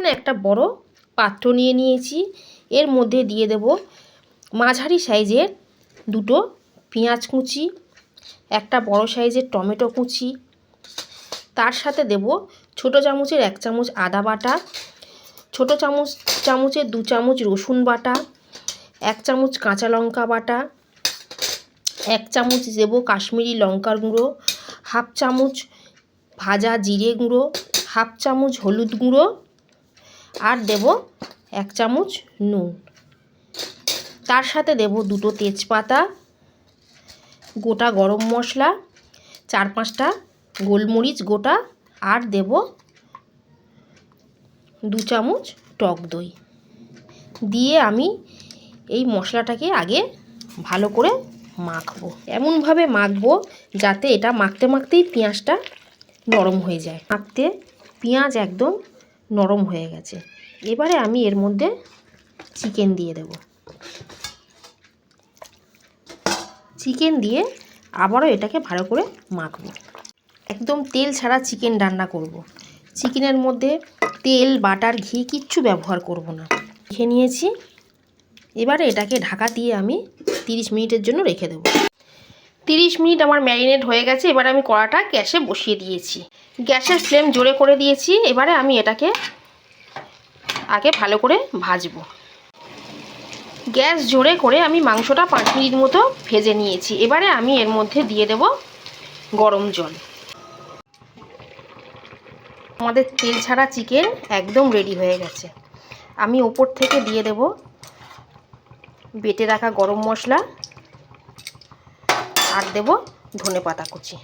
এখানে একটা বড় পাত্র নিয়ে নিয়েছি। এর মধ্যে দিয়ে দেব মাঝারি সাইজের দুটো পেঁয়াজ কুচি, একটা বড় সাইজের টমেটো কুচি, তার সাথে দেব ছোট চামচের 1 চামচ আদা বাটা, ছোট চামচের 2 চামচ রসুন বাটা, 1 চামচ কাঁচা লঙ্কা বাটা, 1 চামচ দেব কাশ্মীরি লঙ্কার গুঁড়ো, হাফ চামচ ভাজা জিরে গুঁড়ো, হাফ চামচ হলুদ গুঁড়ো, আর দেব 1 চামচ নুন। তার সাথে দেব দুটো তেজপাতা, গোটা গরম মশলা, 4-5টা গোলমরিচ গোটা, আর দেব 2 চামচ টক দই দিয়ে আমি এই মশলাটাকে আগে ভালো করে মাখবো। এমনভাবে মাখবো যাতে এটা মাখতে মাখতেই পেঁয়াজটা নরম হয়ে যায়। মাখতে পেঁয়াজ একদম নরম হয়ে গেছে। এবারে আমি এর মধ্যে চিকেন দিয়ে দেব। চিকেন দিয়ে আবারও এটাকে ভালো করে মাখবো। একদম তেল ছাড়া চিকেন রান্না করব। চিকেনের মধ্যে তেল, বাটার, ঘি কিচ্ছু ব্যবহার করব না। রেখে নিয়েছি। এবারে এটাকে ঢাকা দিয়ে আমি 30 মিনিটের জন্য রেখে দেব। 30 মিনিট আমার ম্যারিনেট হয়ে গেছে। এবারে আমি কড়াটা গ্যাসে বসিয়ে দিয়েছি। গ্যাসের ফ্লেম জোরে করে দিয়েছি। এবারে আমি এটাকে আগে ভালো করে ভাজবো। গ্যাস জোরে করে আমি মাংসটা 5 মিনিট মতো ভেজে নিয়েছি। এবারে আমি এর মধ্যে দিয়ে দেব গরম জল। আমাদের তেল ছাড়া চিকেন একদম রেডি হয়ে গেছে। আমি ওপর থেকে দিয়ে দেব বেটে রাখা গরম মশলা, আর দেব ধনেপাতা কুচি।